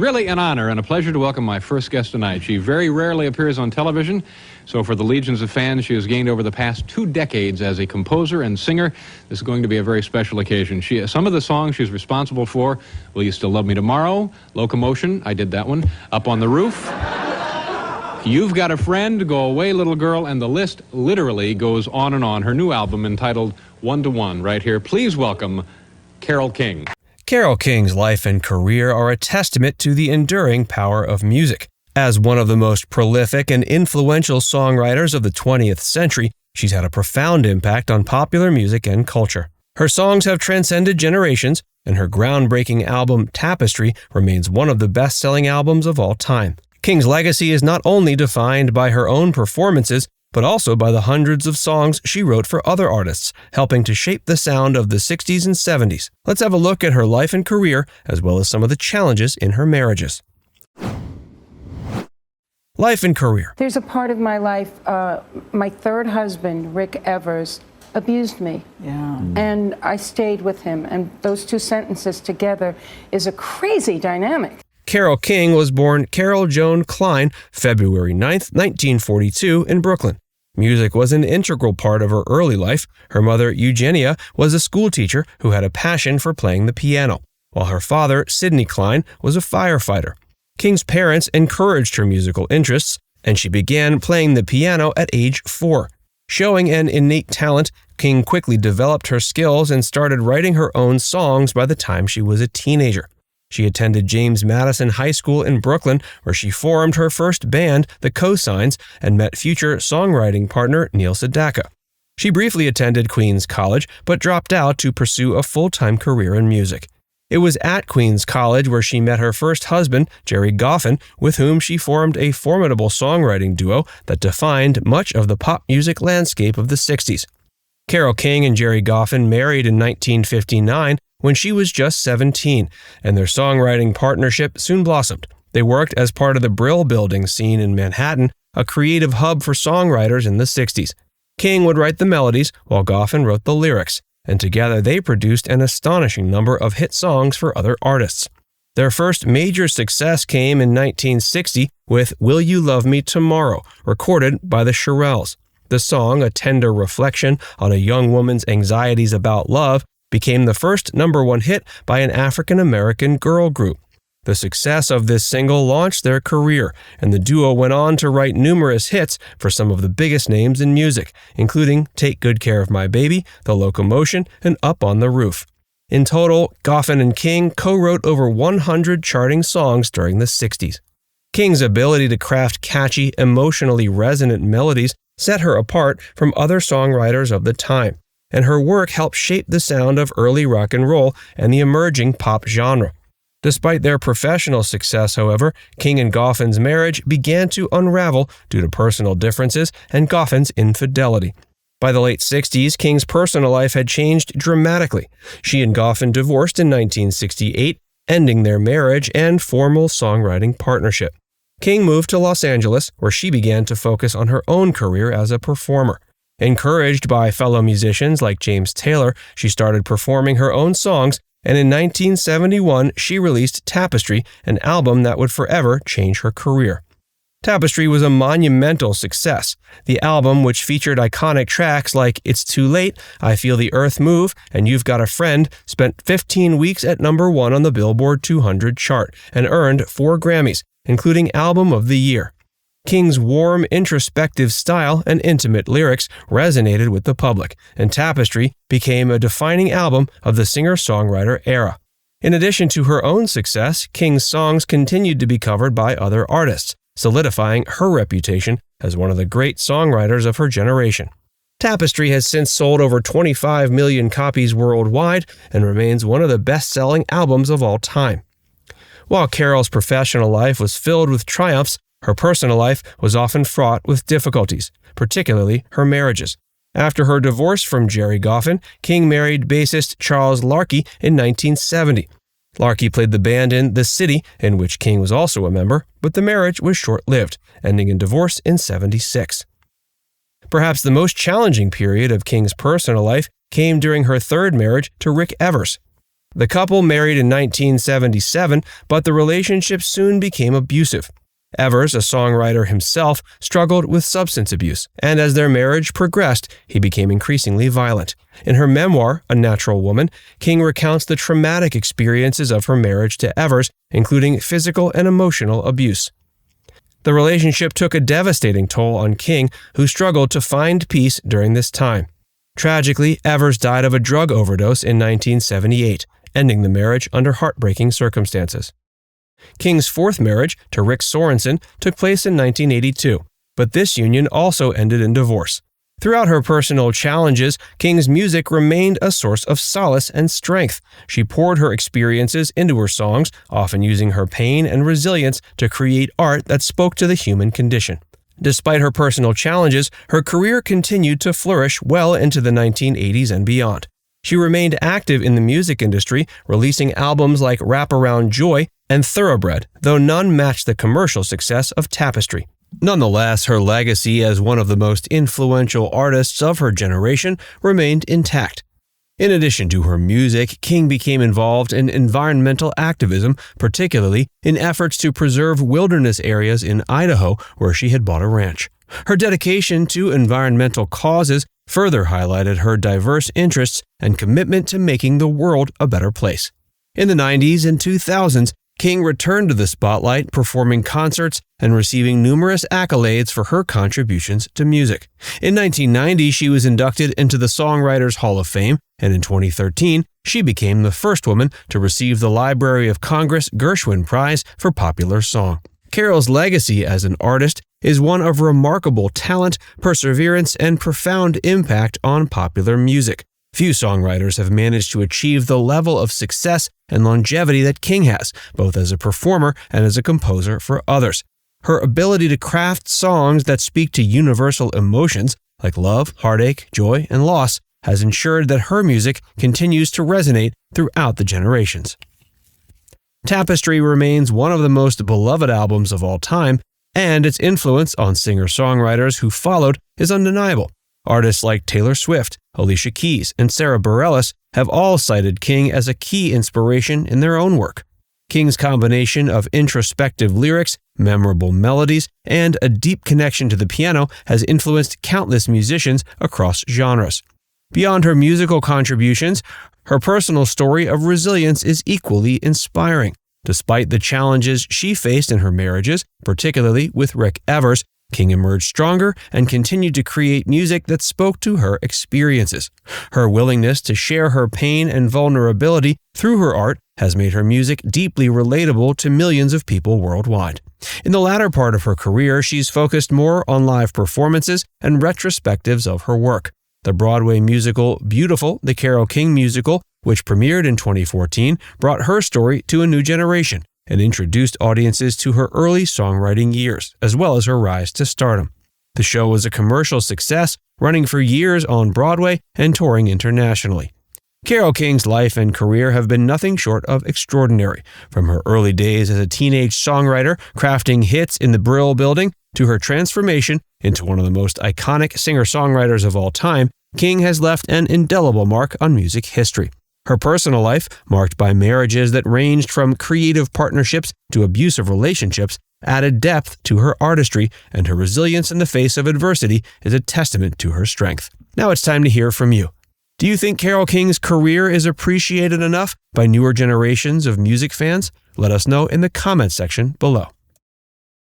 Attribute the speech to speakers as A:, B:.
A: really an honor and a pleasure to welcome my first guest tonight. She very rarely appears on television, so for the legions of fans she has gained over the past 2 decades as a composer and singer, this is going to be a very special occasion. Some of the songs she's responsible for: Will You Still Love Me Tomorrow, Loco-Motion, I did that one, Up on the Roof, You've Got a Friend, Go Away Little Girl, and the list literally goes on and on. Her new album entitled 1 to 1, right here. Please welcome Carole King.
B: Carole King's life and career are a testament to the enduring power of music. As one of the most prolific and influential songwriters of the 20th century, she's had a profound impact on popular music and culture. Her songs have transcended generations, and her groundbreaking album Tapestry remains one of the best-selling albums of all time. King's legacy is not only defined by her own performances, but also by the hundreds of songs she wrote for other artists, helping to shape the sound of the 60s and 70s. Let's have a look at her life and career, as well as some of the challenges in her marriages. Life and career.
C: There's a part of my life, my third husband, Rick Evers, abused me.
D: Yeah.
C: And I stayed with him, and those two sentences together is a crazy dynamic.
B: Carole King was born Carole Joan Klein, February 9, 1942, in Brooklyn. Music was an integral part of her early life. Her mother, Eugenia, was a schoolteacher who had a passion for playing the piano, while her father, Sidney Klein, was a firefighter. King's parents encouraged her musical interests, and she began playing the piano at age 4. Showing an innate talent, King quickly developed her skills and started writing her own songs by the time she was a teenager. She attended James Madison High School in Brooklyn, where she formed her first band, the Cosigns, and met future songwriting partner Neil Sedaka. She briefly attended Queens College, but dropped out to pursue a full-time career in music. It was at Queens College where she met her first husband, Gerry Goffin, with whom she formed a formidable songwriting duo that defined much of the pop music landscape of the 60s. Carole King and Gerry Goffin married in 1959, when she was just 17, and their songwriting partnership soon blossomed. They worked as part of the Brill Building scene in Manhattan, a creative hub for songwriters in the 60s. King would write the melodies, while Goffin wrote the lyrics, and together they produced an astonishing number of hit songs for other artists. Their first major success came in 1960 with Will You Love Me Tomorrow, recorded by the Shirelles. The song, a tender reflection on a young woman's anxieties about love, became the first #1 hit by an African-American girl group. The success of this single launched their career, and the duo went on to write numerous hits for some of the biggest names in music, including Take Good Care of My Baby, The Loco-Motion, and Up on the Roof. In total, Goffin and King co-wrote over 100 charting songs during the 60s. King's ability to craft catchy, emotionally resonant melodies set her apart from other songwriters of the time, and her work helped shape the sound of early rock and roll and the emerging pop genre. Despite their professional success, however, King and Goffin's marriage began to unravel due to personal differences and Goffin's infidelity. By the late 60s, King's personal life had changed dramatically. She and Goffin divorced in 1968, ending their marriage and formal songwriting partnership. King moved to Los Angeles, where she began to focus on her own career as a performer. Encouraged by fellow musicians like James Taylor, she started performing her own songs, and in 1971 she released Tapestry, an album that would forever change her career. Tapestry was a monumental success. The album, which featured iconic tracks like It's Too Late, I Feel the Earth Move, and You've Got a Friend, spent 15 weeks at #1 on the Billboard 200 chart and earned 4 Grammys, including Album of the Year. King's warm, introspective style and intimate lyrics resonated with the public, and Tapestry became a defining album of the singer-songwriter era. In addition to her own success, King's songs continued to be covered by other artists, solidifying her reputation as one of the great songwriters of her generation. Tapestry has since sold over 25 million copies worldwide and remains one of the best-selling albums of all time. While Carole's professional life was filled with triumphs, her personal life was often fraught with difficulties, particularly her marriages. After her divorce from Gerry Goffin, King married bassist Charles Larky in 1970. Larky played the band in The City, in which King was also a member, but the marriage was short-lived, ending in divorce in 1976. Perhaps the most challenging period of King's personal life came during her third marriage to Rick Evers. The couple married in 1977, but the relationship soon became abusive. Evers, a songwriter himself, struggled with substance abuse, and as their marriage progressed, he became increasingly violent. In her memoir, A Natural Woman, King recounts the traumatic experiences of her marriage to Evers, including physical and emotional abuse. The relationship took a devastating toll on King, who struggled to find peace during this time. Tragically, Evers died of a drug overdose in 1978, ending the marriage under heartbreaking circumstances. King's fourth marriage, to Rick Sorensen, took place in 1982, but this union also ended in divorce. Throughout her personal challenges, King's music remained a source of solace and strength. She poured her experiences into her songs, often using her pain and resilience to create art that spoke to the human condition. Despite her personal challenges, her career continued to flourish well into the 1980s and beyond. She remained active in the music industry, releasing albums like Wraparound Joy and Thoroughbred, though none matched the commercial success of Tapestry. Nonetheless, her legacy as one of the most influential artists of her generation remained intact. In addition to her music, King became involved in environmental activism, particularly in efforts to preserve wilderness areas in Idaho, where she had bought a ranch. Her dedication to environmental causes further highlighted her diverse interests and commitment to making the world a better place. In the 90s and 2000s, King returned to the spotlight, performing concerts and receiving numerous accolades for her contributions to music. In 1990, she was inducted into the Songwriters Hall of Fame, and in 2013, she became the first woman to receive the Library of Congress Gershwin Prize for Popular Song. Carole's legacy as an artist is one of remarkable talent, perseverance, and profound impact on popular music. Few songwriters have managed to achieve the level of success and longevity that King has, both as a performer and as a composer for others. Her ability to craft songs that speak to universal emotions, like love, heartache, joy, and loss, has ensured that her music continues to resonate throughout the generations. Tapestry remains one of the most beloved albums of all time, and its influence on singer-songwriters who followed is undeniable. Artists like Taylor Swift, Alicia Keys, and Sarah Bareilles have all cited King as a key inspiration in their own work. King's combination of introspective lyrics, memorable melodies, and a deep connection to the piano has influenced countless musicians across genres. Beyond her musical contributions, her personal story of resilience is equally inspiring. Despite the challenges she faced in her marriages, particularly with Rick Evers, King emerged stronger and continued to create music that spoke to her experiences. Her willingness to share her pain and vulnerability through her art has made her music deeply relatable to millions of people worldwide. In the latter part of her career, she's focused more on live performances and retrospectives of her work. The Broadway musical Beautiful, the Carole King musical, which premiered in 2014, brought her story to a new generation and introduced audiences to her early songwriting years, as well as her rise to stardom. The show was a commercial success, running for years on Broadway and touring internationally. Carole King's life and career have been nothing short of extraordinary. From her early days as a teenage songwriter, crafting hits in the Brill Building, to her transformation into one of the most iconic singer-songwriters of all time, King has left an indelible mark on music history. Her personal life, marked by marriages that ranged from creative partnerships to abusive relationships, added depth to her artistry, and her resilience in the face of adversity is a testament to her strength. Now it's time to hear from you. Do you think Carole King's career is appreciated enough by newer generations of music fans? Let us know in the comments section below.